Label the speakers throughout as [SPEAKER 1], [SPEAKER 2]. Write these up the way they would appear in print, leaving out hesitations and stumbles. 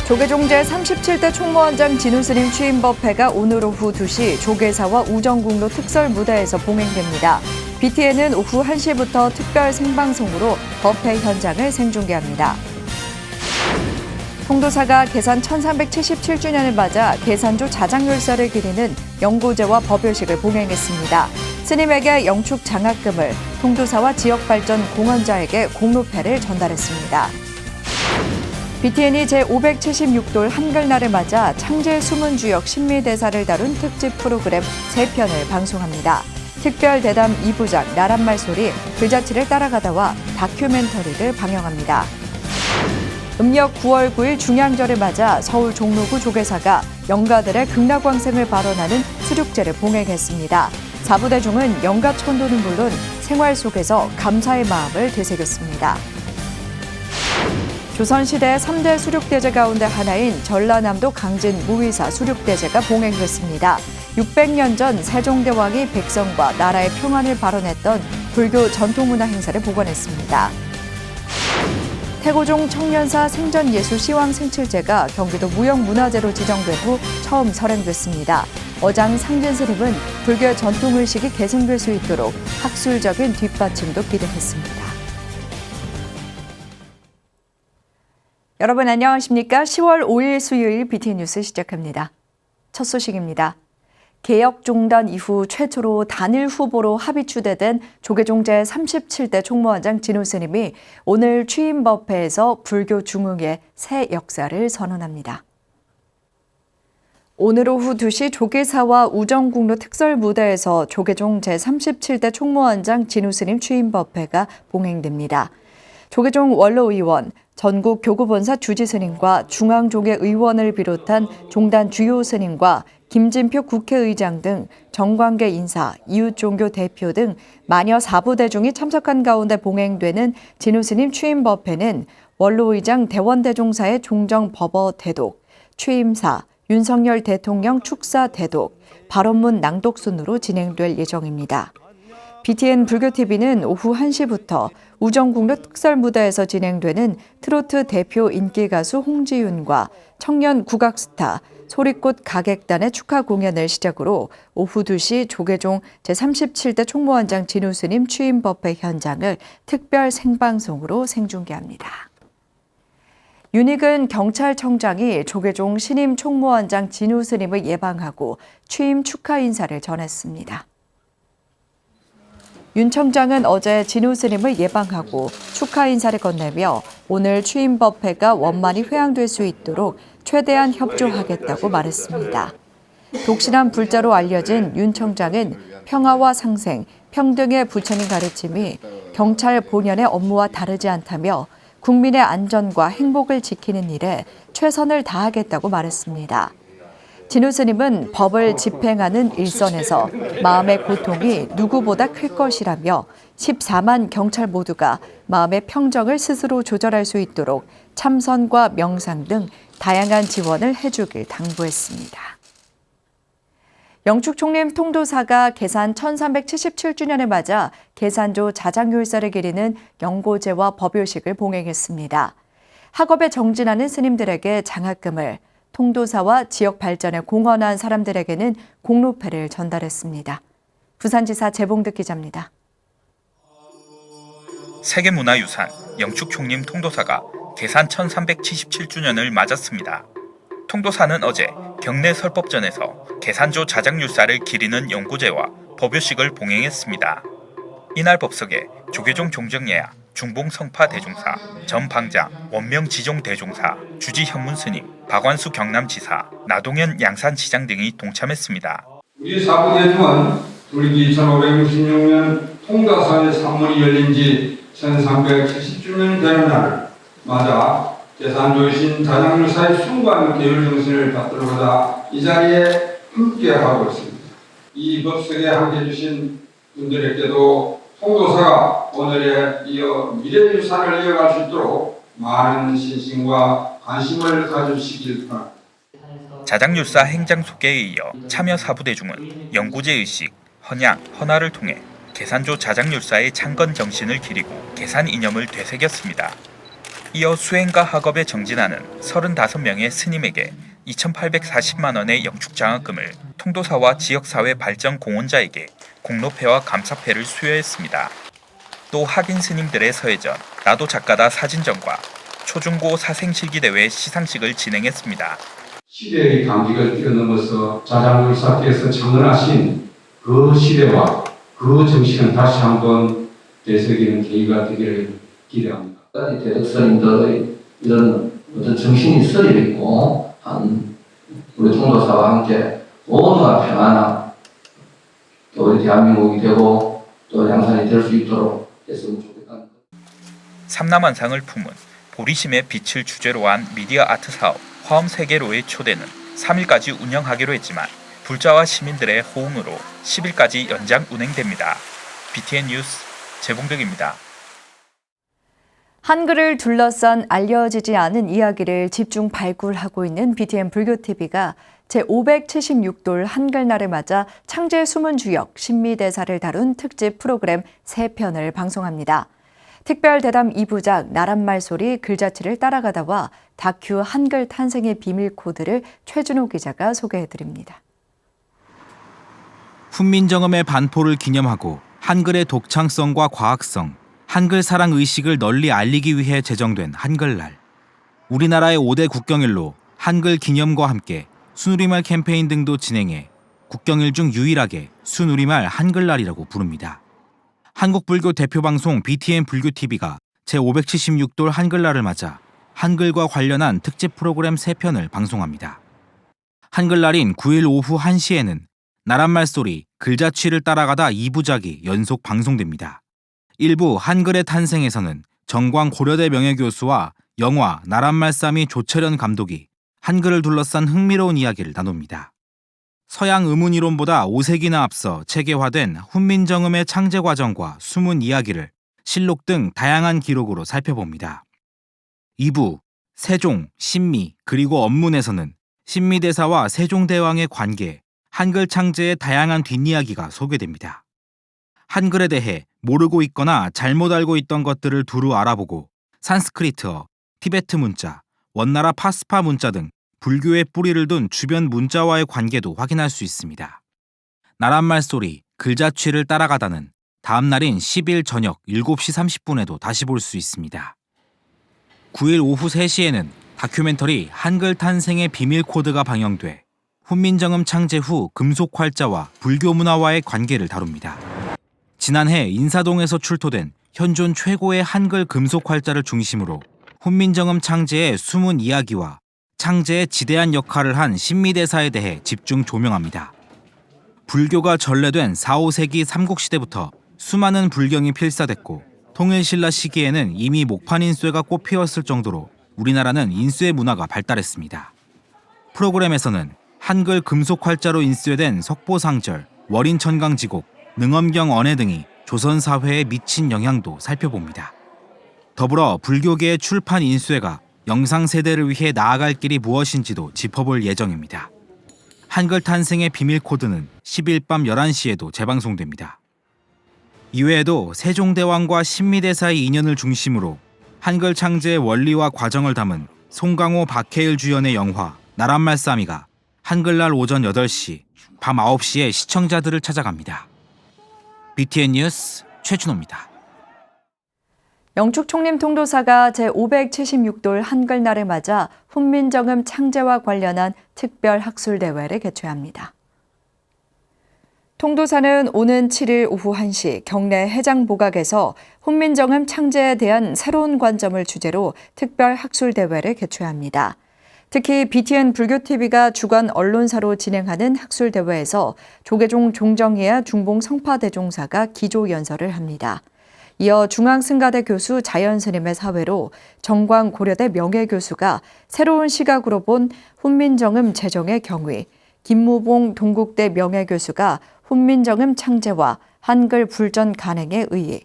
[SPEAKER 1] 조계종 제37대 총무원장 진우스님 취임법회가 오늘 오후 2시 조계사와 우정국로 특설 무대에서 봉행됩니다. BTN은 오후 1시부터 특별 생방송으로 법회 현장을 생중계합니다. 통도사가 계산 1377주년을 맞아 계산조 자장율사를 기리는 영고제와 법요식을 봉행했습니다. 스님에게 영축 장학금을, 통도사와 지역발전 공헌자에게 공로패를 전달했습니다. BTN이 제576돌 한글날을 맞아 창제 수문주역 신미대사를 다룬 특집 프로그램 3편을 방송합니다. 특별 대담 2부작 나란말소리, 글자치를 따라가다와 다큐멘터리를 방영합니다. 음력 9월 9일 중양절을 맞아 서울 종로구 조계사가 영가들의 극락왕생을 발언하는 수륙제를 봉행했습니다. 사부대중은 영가 천도는 물론 생활 속에서 감사의 마음을 되새겼습니다. 조선시대 3대 수륙대제 가운데 하나인 전라남도 강진 무위사 수륙대제가 봉행됐습니다. 600년 전 세종대왕이 백성과 나라의 평안을 발언했던 불교 전통문화 행사를 복원했습니다. 태고종 청년사 생전예수 시황 생칠제가 경기도 무형문화재로 지정된 후 처음 설행됐습니다. 어장 상진스님은 불교 전통의식이 계승될 수 있도록 학술적인 뒷받침도 기대했습니다. 여러분 안녕하십니까? 10월 5일 수요일 BTN 뉴스 시작합니다. 첫 소식입니다. 개혁 종단 이후 최초로 단일 후보로 합의 추대된 조계종 제37대 총무원장 진우스님이 오늘 취임법회에서 불교 중흥의 새 역사를 선언합니다. 오늘 오후 2시 조계사와 우정국로 특설 무대에서 조계종 제37대 총무원장 진우스님 취임법회가 봉행됩니다. 조계종 원로의원, 전국 교구본사 주지스님과 중앙조계 의원을 비롯한 종단 주요 스님과 김진표 국회의장 등 정관계 인사, 이웃종교 대표 등 마녀 사부대중이 참석한 가운데 봉행되는 진우스님 취임법회는 원로의장 대원대종사의 종정법어 대독, 취임사, 윤석열 대통령 축사 대독, 발언문 낭독 순으로 진행될 예정입니다. BTN 불교TV는 오후 1시부터 우정국로 특설 무대에서 진행되는 트로트 대표 인기가수 홍지윤과 청년 국악스타 소리꽃 가객단의 축하 공연을 시작으로 오후 2시 조계종 제37대 총무원장 진우스님 취임법회 현장을 특별 생방송으로 생중계합니다. 윤익은 경찰청장이 조계종 신임 총무원장 진우스님을 예방하고 취임 축하 인사를 전했습니다. 윤 청장은 어제 진우스님을 예방하고 축하 인사를 건네며 오늘 취임법회가 원만히 회항될 수 있도록 최대한 협조하겠다고 말했습니다. 독실한 불자로 알려진 윤 청장은 평화와 상생, 평등의 부처님 가르침이 경찰 본연의 업무와 다르지 않다며 국민의 안전과 행복을 지키는 일에 최선을 다하겠다고 말했습니다. 진우스님은 법을 집행하는 일선에서 마음의 고통이 누구보다 클 것이라며 14만 경찰 모두가 마음의 평정을 스스로 조절할 수 있도록 참선과 명상 등 다양한 지원을 해주길 당부했습니다. 영축총림 통도사가 계산 1377주년을 맞아 계산조 자장율사를 기리는 영고제와 법요식을 봉행했습니다. 학업에 정진하는 스님들에게 장학금을, 통도사와 지역 발전에 공헌한 사람들에게는 공로패를 전달했습니다. 부산지사 재봉득 기자입니다.
[SPEAKER 2] 세계문화유산 영축총림 통도사가 계산 1377주년을 맞았습니다. 통도사는 어제 경내 설법전에서 계산조 자장율사를 기리는 영고제와 법요식을 봉행했습니다. 이날 법석에 조계종 종정예야, 중봉성파 대종사, 전방장, 원명지종 대종사, 주지현문스님, 박완수 경남지사, 나동현 양산시장 등이 동참했습니다.
[SPEAKER 3] 우리 사부대중은 불기 1566년 통도사의 산문이 열린 지 1370주년 되는 날을 맞아 계산조이신 자장율사의 숭고한 계율 정신을 받들고자 이 자리에 함께하고 있습니다. 이 법석에 함께해 주신 분들에게도 통도사가 오늘에 이어 미래유산을 이어갈 수 있도록 많은 신심과 관심을 가져주시길 바랍니다.
[SPEAKER 2] 자장율사 행장 소개에 이어 참여 사부대중은 영구제 의식, 헌양, 헌화를 통해 계산조 자장율사의 창건 정신을 기리고 계산 이념을 되새겼습니다. 이어 수행과 학업에 정진하는 35명의 스님에게 2,840만 원의 영축장학금을, 통도사와 지역사회 발전 공헌자에게 공로패와 감사패를 수여했습니다. 또 학인 스님들의 서예전, 나도 작가다 사진전과 초중고 사생실기대회 시상식을 진행했습니다.
[SPEAKER 3] 시대의 간격을 뛰어넘어서 자장율사께서 창건하신 그 시대와 그 정신을 다시 한번 되새기는 계기가 되기를 기대합니다.
[SPEAKER 4] 대덕스님들의 이런 어떤 정신이 서려 있고 한 우리 통도사와 함께 모두가 평안한 또 우리 대한민국이 되고 또 양산이 될 수 있도록 했으면 좋겠다.
[SPEAKER 2] 삼남한상을 품은 보리심의 빛을 주제로 한 미디어 아트 사업 화엄세계로의 초대는 3일까지 운영하기로 했지만 불자와 시민들의 호응으로 10일까지 연장 운행됩니다. BTN 뉴스 재봉덕입니다.
[SPEAKER 1] 한글을 둘러싼 알려지지 않은 이야기를 집중 발굴하고 있는 BTN 불교TV가 제576돌 한글날을 맞아 창제 수문주역 신미대사를 다룬 특집 프로그램 3편을 방송합니다. 특별 대담 2부작 나란말소리 글자치를 따라가다와 다큐 한글 탄생의 비밀 코드를 최준호 기자가 소개해드립니다.
[SPEAKER 5] 훈민정음의 반포를 기념하고 한글의 독창성과 과학성, 한글 사랑 의식을 널리 알리기 위해 제정된 한글날. 우리나라의 5대 국경일로 한글 기념과 함께 순우리말 캠페인 등도 진행해 국경일 중 유일하게 순우리말 한글날이라고 부릅니다. 한국불교 대표방송 BTN 불교TV가 제576돌 한글날을 맞아 한글과 관련한 특집 프로그램 3편을 방송합니다. 한글날인 9일 오후 1시에는 나란말소리, 글자취를 따라가다 2부작이 연속 방송됩니다. 일부 한글의 탄생에서는 정광 고려대 명예교수와 영화 나란말싸미 조철현 감독이 한글을 둘러싼 흥미로운 이야기를 나눕니다. 서양 의문이론보다 5세기나 앞서 체계화된 훈민정음의 창제 과정과 숨은 이야기를 실록 등 다양한 기록으로 살펴봅니다. 2부, 세종, 신미, 그리고 언문에서는 신미대사와 세종대왕의 관계, 한글 창제의 다양한 뒷이야기가 소개됩니다. 한글에 대해 모르고 있거나 잘못 알고 있던 것들을 두루 알아보고 산스크리트어, 티베트 문자, 원나라 파스파 문자 등 불교의 뿌리를 둔 주변 문자와의 관계도 확인할 수 있습니다. 나란말소리, 글자취를 따라가다는 다음 날인 10일 저녁 7시 30분에도 다시 볼 수 있습니다. 9일 오후 3시에는 다큐멘터리 한글 탄생의 비밀 코드가 방영돼 훈민정음 창제 후 금속활자와 불교 문화와의 관계를 다룹니다. 지난해 인사동에서 출토된 현존 최고의 한글 금속활자를 중심으로 훈민정음 창제의 숨은 이야기와 창제에 지대한 역할을 한 신미대사에 대해 집중 조명합니다. 불교가 전래된 4, 5세기 삼국시대부터 수많은 불경이 필사됐고 통일신라 시기에는 이미 목판 인쇄가 꽃피웠을 정도로 우리나라는 인쇄 문화가 발달했습니다. 프로그램에서는 한글 금속활자로 인쇄된 석보상절, 월인천강지곡, 능엄경 언해 등이 조선 사회에 미친 영향도 살펴봅니다. 더불어 불교계의 출판 인쇄가 영상 세대를 위해 나아갈 길이 무엇인지도 짚어볼 예정입니다. 한글 탄생의 비밀 코드는 10일 밤 11시에도 재방송됩니다. 이외에도 세종대왕과 신미대사의 인연을 중심으로 한글 창제의 원리와 과정을 담은 송강호, 박해일 주연의 영화 나란말싸미가 한글날 오전 8시, 밤 9시에 시청자들을 찾아갑니다. BTN 뉴스 최준호입니다.
[SPEAKER 1] 영축 총림 통도사가 제576돌 한글날을 맞아 훈민정음 창제와 관련한 특별 학술대회를 개최합니다. 통도사는 오는 7일 오후 1시 경내 해장보각에서 훈민정음 창제에 대한 새로운 관점을 주제로 특별 학술대회를 개최합니다. 특히 BTN 불교TV가 주간 언론사로 진행하는 학술대회에서 조계종 종정이야 중봉 성파대종사가 기조연설을 합니다. 이어 중앙승가대 교수 자연스님의 사회로 정광 고려대 명예교수가 새로운 시각으로 본 훈민정음 제정의 경위, 김무봉 동국대 명예교수가 훈민정음 창제와 한글 불전 간행의 의의,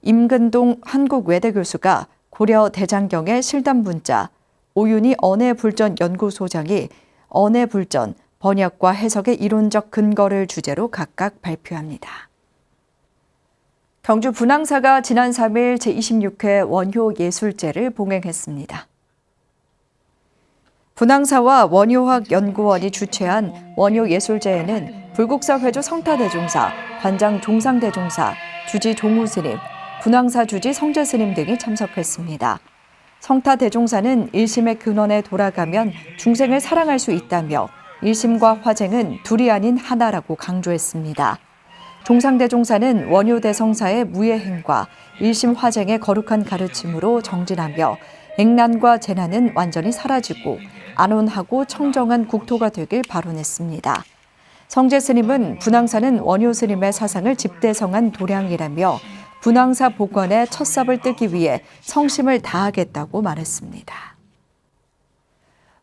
[SPEAKER 1] 임근동 한국외대교수가 고려 대장경의 실담문자, 오윤희 언해불전연구소장이 언해불전, 번역과 해석의 이론적 근거를 주제로 각각 발표합니다. 경주 분황사가 지난 3일 제26회 원효예술제를 봉행했습니다. 분황사와 원효학연구원이 주최한 원효예술제에는 불국사 회주 성타대종사, 관장 종상대종사, 주지 종우스님, 분황사 주지 성재스님 등이 참석했습니다. 성타대종사는 일심의 근원에 돌아가면 중생을 사랑할 수 있다며 일심과 화쟁은 둘이 아닌 하나라고 강조했습니다. 종상대종사는 원효대성사의 무예행과 일심 화쟁의 거룩한 가르침으로 정진하며 액난과 재난은 완전히 사라지고 안온하고 청정한 국토가 되길 발언했습니다. 성재스님은 분황사는 원효스님의 사상을 집대성한 도량이라며 분황사 복원의 첫 삽을 뜨기 위해 성심을 다하겠다고 말했습니다.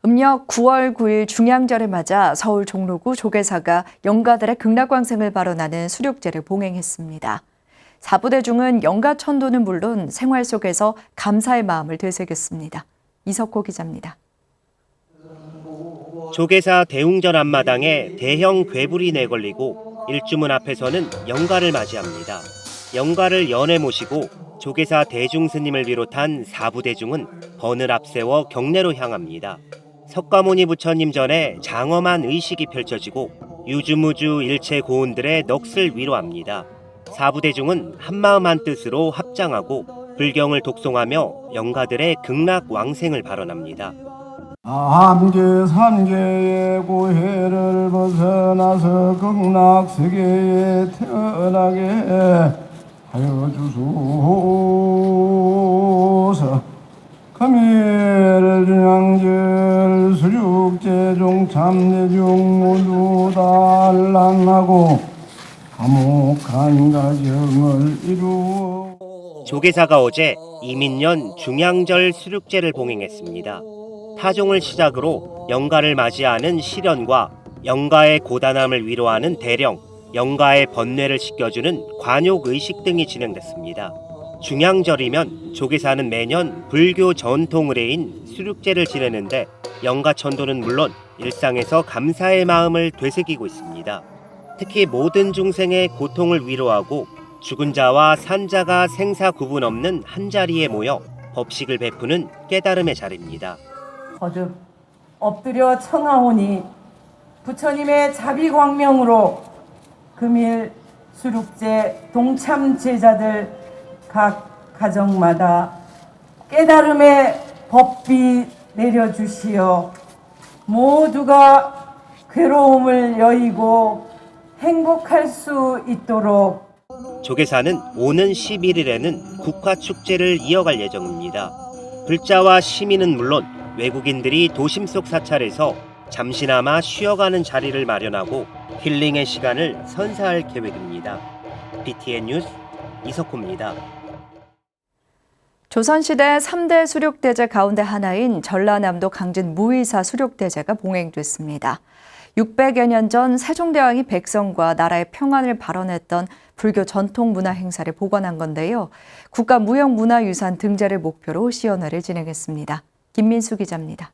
[SPEAKER 1] 음력 9월 9일 중양절을 맞아 서울 종로구 조계사가 영가들의 극락광생을 발언하는 수륙제를 봉행했습니다. 사부대중은 영가 천도는 물론 생활 속에서 감사의 마음을 되새겼습니다. 이석호 기자입니다.
[SPEAKER 6] 조계사 대웅전 앞마당에 대형 괴불이 내걸리고 일주문 앞에서는 영가를 맞이합니다. 영가를 연에 모시고 조계사 대중스님을 비롯한 사부대중은 번을 앞세워 경내로 향합니다. 석가모니 부처님 전에 장엄한 의식이 펼쳐지고 유주무주 일체 고운들의 넋을 위로합니다. 사부대중은 한마음 한뜻으로 합장하고 불경을 독송하며 영가들의 극락왕생을 발언합니다.
[SPEAKER 7] 함계 삼계의 고해를 벗어나서 극락세계에 태어나게 하여 주소서. 금일 중양절 수륙제 종참내중 모두 단란하고 화목한 가정을 이루어.
[SPEAKER 6] 조계사가 어제 이민년 중양절 수륙제를 봉행했습니다. 타종을 시작으로 영가를 맞이하는 시련과 영가의 고단함을 위로하는 대령, 영가의 번뇌를 씻겨주는 관욕 의식 등이 진행됐습니다. 중양절이면 조계사는 매년 불교 전통 의례인 수륙제를 지내는데 영가천도는 물론 일상에서 감사의 마음을 되새기고 있습니다. 특히 모든 중생의 고통을 위로하고 죽은 자와 산 자가 생사 구분 없는 한자리에 모여 법식을 베푸는 깨달음의 자리입니다.
[SPEAKER 8] 거듭 엎드려 청하오니 부처님의 자비광명으로 금일 수륙제 동참 제자들 각 가정마다 깨달음의 법비 내려주시어 모두가 괴로움을 여의고 행복할 수 있도록.
[SPEAKER 6] 조계사는 오는 11일에는 국화축제를 이어갈 예정입니다. 불자와 시민은 물론 외국인들이 도심 속 사찰에서 잠시나마 쉬어가는 자리를 마련하고 힐링의 시간을 선사할 계획입니다. BTN 뉴스 이석호입니다.
[SPEAKER 1] 조선시대 3대 수륙대제 가운데 하나인 전라남도 강진 무의사 수륙대제가 봉행됐습니다. 600여 년 전 세종대왕이 백성과 나라의 평안을 발언했던 불교 전통 문화 행사를 복원한 건데요. 국가무형문화유산 등재를 목표로 시연회를 진행했습니다. 김민수 기자입니다.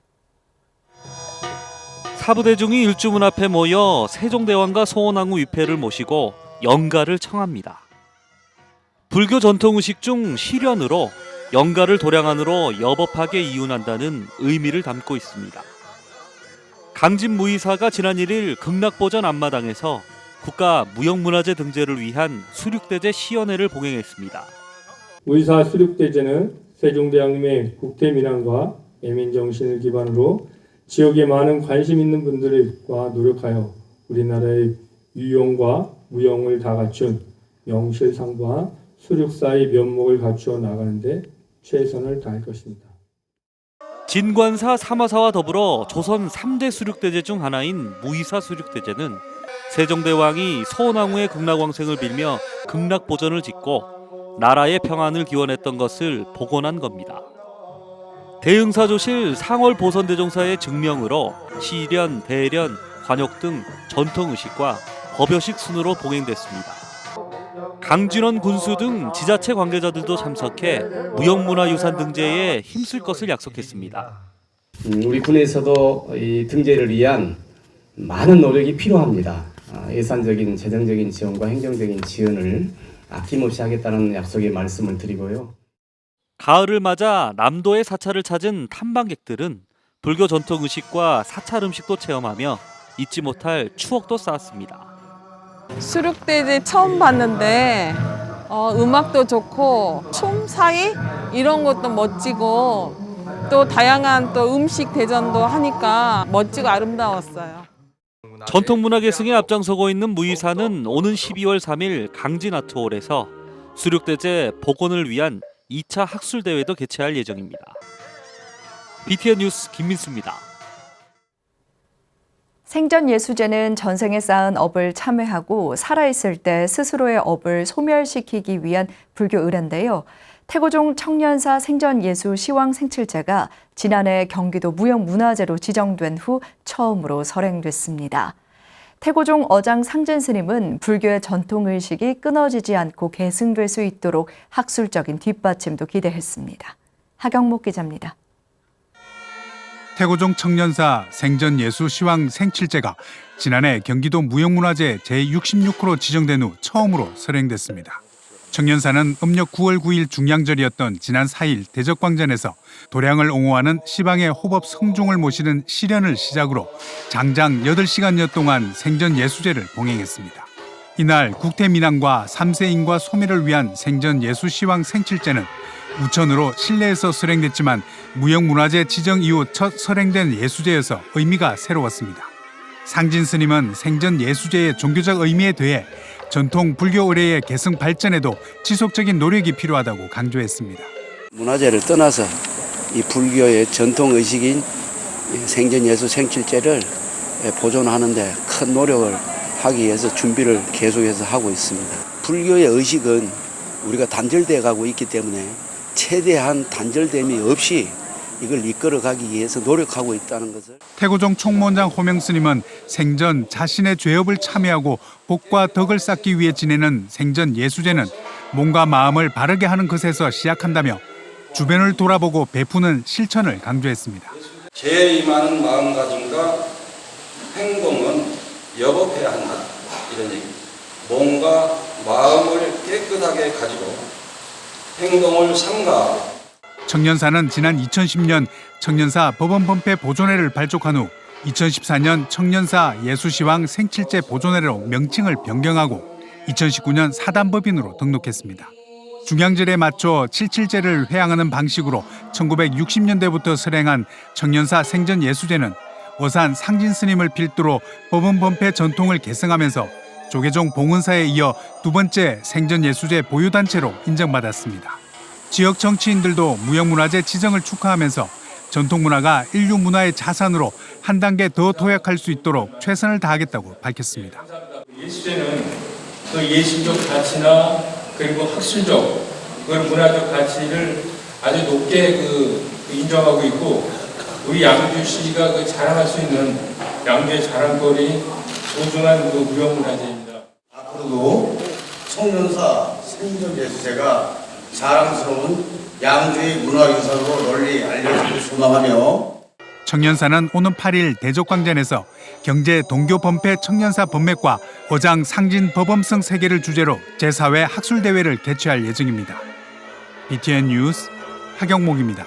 [SPEAKER 9] 사부대중이 일주문 앞에 모여 세종대왕과 소원왕후 위패를 모시고 영가를 청합니다. 불교 전통의식 중 시련으로 영가를 도량안으로 여법하게 이윤한다는 의미를 담고 있습니다. 강진 무의사가 지난 1일 극락보전 앞마당에서 국가무형문화재 등재를 위한 수륙대제 시연회를 봉행했습니다.
[SPEAKER 10] 무의사 수륙대제는 세종대왕님의 국태민안과 애민정신을 기반으로 지역에 많은 관심 있는 분들과 노력하여 우리나라의 유용과 무용을 다 갖춘 명실상부한 수륙사의 면목을 갖추어 나가는데 최선을 다할 것입니다.
[SPEAKER 9] 진관사, 사마사와 더불어 조선 3대 수륙대제 중 하나인 무의사 수륙대제는 세종대왕이 소원왕후의 극락왕생을 빌며 극락보전을 짓고 나라의 평안을 기원했던 것을 복원한 겁니다. 대응사조실 상월 보선대종사의 증명으로 시련, 대련, 관욕 등 전통의식과 법요식 순으로 봉행됐습니다. 강진원 군수 등 지자체 관계자들도 참석해 무형문화유산 등재에 힘쓸 것을 약속했습니다.
[SPEAKER 11] 우리 군에서도 이 등재를 위한 많은 노력이 필요합니다. 예산적인, 재정적인 지원과 행정적인 지원을 아낌없이 하겠다는 약속의 말씀을 드리고요.
[SPEAKER 9] 가을을 맞아 남도의 사찰을 찾은 탐방객들은 불교 전통 의식과 사찰 음식도 체험하며 잊지 못할 추억도 쌓았습니다.
[SPEAKER 12] 수륙대제 처음 봤는데 음악도 좋고 춤 사이 이런 것도 멋지고 또 다양한 또 음식 대전도 하니까 멋지고 아름다웠어요.
[SPEAKER 9] 전통문화 계승에 앞장서고 있는 무이사는 오는 12월 3일 강진아트홀에서 수륙대제 복원을 위한 2차 학술대회도 개최할 예정입니다. BTN 뉴스 김민수입니다.
[SPEAKER 1] 생전예수제는 전생에 쌓은 업을 참회하고 살아있을 때 스스로의 업을 소멸시키기 위한 불교 의례인데요. 태고종 청년사 생전예수 시황 생칠제가 지난해 경기도 무형문화재로 지정된 후 처음으로 설행됐습니다. 태고종 어장 상진 스님은 불교의 전통의식이 끊어지지 않고 계승될 수 있도록 학술적인 뒷받침도 기대했습니다. 하경목 기자입니다.
[SPEAKER 13] 태고종 청년사 생전예수 시황 생칠제가 지난해 경기도 무형문화재 제66호로 지정된 후 처음으로 설행됐습니다. 청년사는 음력 9월 9일 중량절이었던 지난 4일 대적광전에서 도량을 옹호하는 시방의 호법 성종을 모시는 시련을 시작으로 장장 8시간여 동안 생전예수제를 봉행했습니다. 이날 국태민안과 3세인과 소멸을 위한 생전예수 시황 생칠제는 우천으로 실내에서 설행됐지만 무형문화재 지정 이후 첫 설행된 예수제여서 의미가 새로웠습니다. 상진 스님은 생전예수제의 종교적 의미에 대해 전통 불교 의례의 계승 발전에도 지속적인 노력이 필요하다고 강조했습니다.
[SPEAKER 14] 문화재를 떠나서 이 불교의 전통 의식인 생전예수 생칠제를 보존하는 데 큰 노력을 하기 위해서 준비를 계속해서 하고 있습니다. 불교의 의식은 우리가 단절돼 가고 있기 때문에 최대한 단절됨이 없이 이걸 이끌어가기 위해서 노력하고 있다는 것을.
[SPEAKER 13] 태고종 총무원장 호명 스님은 생전 자신의 죄업을 참회하고 복과 덕을 쌓기 위해 지내는 생전 예수제는 몸과 마음을 바르게 하는 것에서 시작한다며 주변을 돌아보고 베푸는 실천을 강조했습니다.
[SPEAKER 15] 죄에 임하는 마음가짐과 행동은 여법해야 한다, 이런 얘기입니다. 몸과 마음을 깨끗하게 가지고 행동을 삼가하고.
[SPEAKER 13] 청년사는 지난 2010년 청년사 법원범패 보존회를 발족한 후 2014년 청년사 예수시황 생칠제 보존회로 명칭을 변경하고 2019년 사단법인으로 등록했습니다. 중양절에 맞춰 칠칠제를 회항하는 방식으로 1960년대부터 설행한 청년사 생전예수제는 어산 상진 스님을 필두로 법원범패 전통을 계승하면서 조계종 봉은사에 이어 두 번째 생전예수제 보유단체로 인정받았습니다. 지역 정치인들도 무형문화재 지정을 축하하면서 전통문화가 인류 문화의 자산으로 한 단계 더 도약할 수 있도록 최선을 다하겠다고 밝혔습니다.
[SPEAKER 10] 예수제는 그 예술적 가치나 그리고 학술적 그런 문화적 가치를 아주 높게 인정하고 있고 우리 양주시가 자랑할 수 있는 양주의 자랑거리 소중한 무형문화재입니다.
[SPEAKER 16] 앞으로도 청년사 생전예수제가 자랑스러운 양주의 문화유산으로 널리 알려지길 소망하며
[SPEAKER 13] 청년사는 오는 8일 대적광전에서 경제 동교 범패 청년사 범맥과 어장 상진 법엄성 세계를 주제로 제4회 학술대회를 개최할 예정입니다. BTN 뉴스 하경목입니다.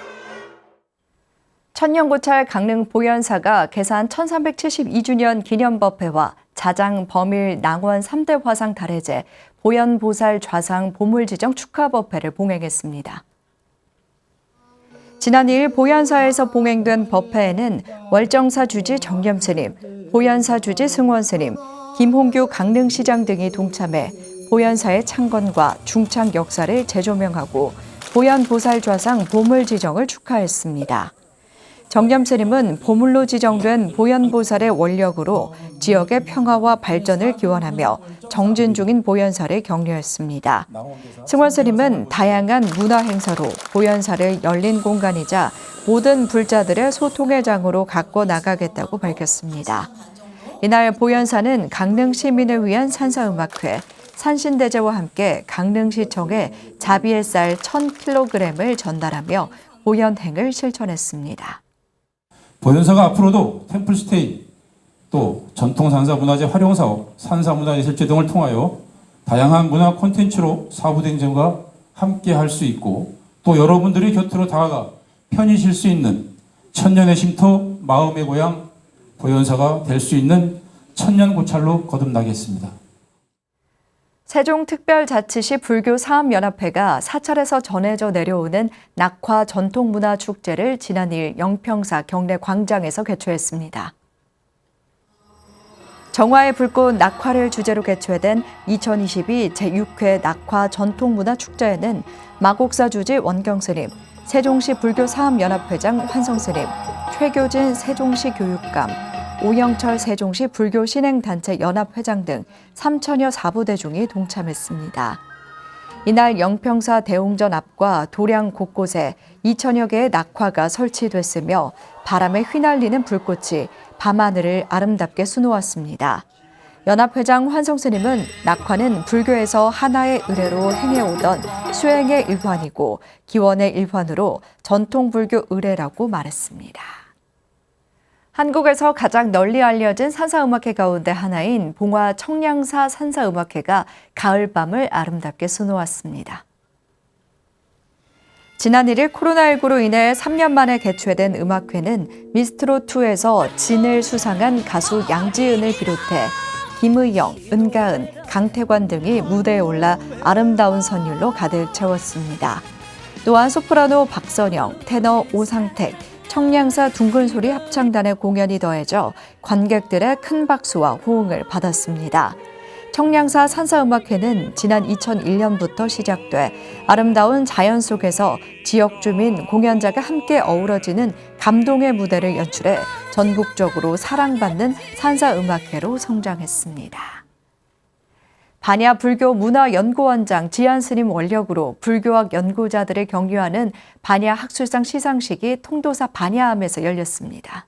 [SPEAKER 1] 천년고찰 강릉 보현사가 개산 1372주년 기념법회와 자장 범일 낭원 3대 화상 달해제 보현보살 좌상 보물지정 축하법회를 봉행했습니다. 지난 2일 보현사에서 봉행된 법회에는 월정사 주지 정념스님, 보현사 주지 승원스님, 김홍규 강릉시장 등이 동참해 보현사의 창건과 중창 역사를 재조명하고 보현보살 좌상 보물지정을 축하했습니다. 정념스님은 보물로 지정된 보현보살의 원력으로 지역의 평화와 발전을 기원하며 정진 중인 보현사를 격려했습니다. 승원스님은 다양한 문화 행사로 보현사를 열린 공간이자 모든 불자들의 소통의 장으로 가꿔 나가겠다고 밝혔습니다. 이날 보현사는 강릉 시민을 위한 산사음악회, 산신대제와 함께 강릉시청에 자비의 쌀 1,000kg을 전달하며 보현행을 실천했습니다.
[SPEAKER 17] 보현사가 앞으로도 템플스테이, 또 전통산사문화재 활용사업, 산사문화재 실제 등을 통하여 다양한 문화 콘텐츠로 사부대행정과 함께 할 수 있고 또 여러분들이 곁으로 다가가 편히 쉴 수 있는 천년의 쉼터 마음의 고향 보현사가 될 수 있는 천년고찰로 거듭나겠습니다.
[SPEAKER 1] 세종특별자치시 불교사업연합회가 사찰에서 전해져 내려오는 낙화 전통문화축제를 지난 2일 영평사 경례광장에서 개최했습니다. 정화의 불꽃 낙화를 주제로 개최된 2022 제6회 낙화 전통문화축제에는 마곡사 주지 원경스님, 세종시 불교사업연합회장 환성스님, 최교진 세종시 교육감, 오영철 세종시 불교신행단체 연합회장 등 3천여 사부대중이 동참했습니다. 이날 영평사 대웅전 앞과 도량 곳곳에 2천여 개의 낙화가 설치됐으며 바람에 휘날리는 불꽃이 밤하늘을 아름답게 수놓았습니다. 연합회장 환성스님은 낙화는 불교에서 하나의 의례로 행해오던 수행의 일환이고 기원의 일환으로 전통불교 의례라고 말했습니다. 한국에서 가장 널리 알려진 산사음악회 가운데 하나인 봉화 청량사 산사음악회가 가을밤을 아름답게 수놓았습니다. 지난 1일 코로나19로 인해 3년 만에 개최된 음악회는 미스트롯2에서 진을 수상한 가수 양지은을 비롯해 김의영, 은가은, 강태관 등이 무대에 올라 아름다운 선율로 가득 채웠습니다. 또한 소프라노 박선영, 테너 오상택, 청량사 둥근소리 합창단의 공연이 더해져 관객들의 큰 박수와 호응을 받았습니다. 청량사 산사음악회는 지난 2001년부터 시작돼 아름다운 자연 속에서 지역 주민, 공연자가 함께 어우러지는 감동의 무대를 연출해 전국적으로 사랑받는 산사음악회로 성장했습니다. 반야 불교 문화연구원장 지한스님 원력으로 불교학 연구자들을 격려하는 반야 학술상 시상식이 통도사 반야암에서 열렸습니다.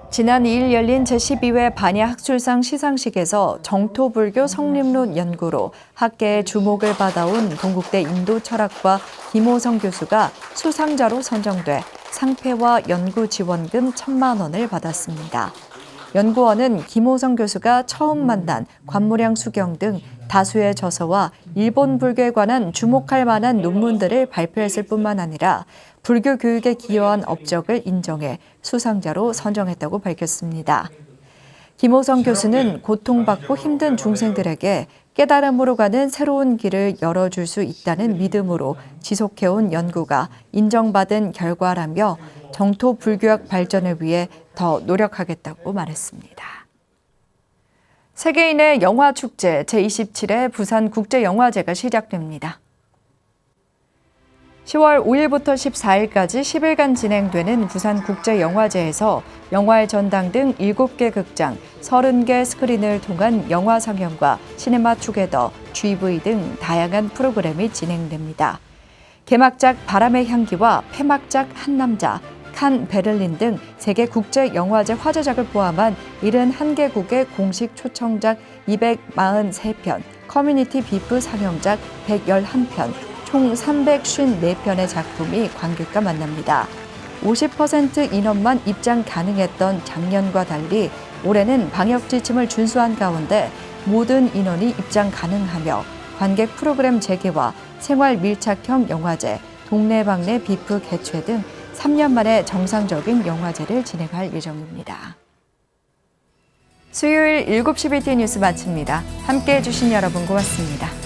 [SPEAKER 1] 지난 2일 열린 제12회 반야 학술상 시상식에서 정토불교 성림론 연구로 학계의 주목을 받아온 동국대 인도철학과 김호성 교수가 수상자로 선정돼 상패와 연구지원금 1,000만 원을 받았습니다. 연구원은 김호성 교수가 처음 만난 관무량 수경 등 다수의 저서와 일본 불교에 관한 주목할 만한 논문들을 발표했을 뿐만 아니라 불교 교육에 기여한 업적을 인정해 수상자로 선정했다고 밝혔습니다. 김호성 교수는 고통받고 힘든 중생들에게 깨달음으로 가는 새로운 길을 열어줄 수 있다는 믿음으로 지속해온 연구가 인정받은 결과라며 정토 불교학 발전을 위해 더 노력하겠다고 말했습니다. 세계인의 영화축제 제27회 부산국제영화제가 시작됩니다. 10월 5일부터 14일까지 10일간 진행되는 부산국제영화제에서 영화의 전당 등 7개 극장, 30개 스크린을 통한 영화 상영과 시네마 투게더, GV 등 다양한 프로그램이 진행됩니다. 개막작 바람의 향기와 폐막작 한남자, 칸, 베를린 등 세계 국제영화제 화제작을 포함한 71개국의 공식 초청작 243편, 커뮤니티 비프 상영작 111편, 총 354편의 작품이 관객과 만납니다. 50% 인원만 입장 가능했던 작년과 달리 올해는 방역 지침을 준수한 가운데 모든 인원이 입장 가능하며 관객 프로그램 재개와 생활 밀착형 영화제, 동네방네 비프 개최 등 3년 만에 정상적인 영화제를 진행할 예정입니다. 수요일 7시 BT 뉴스 마칩니다. 함께해 주신 여러분 고맙습니다.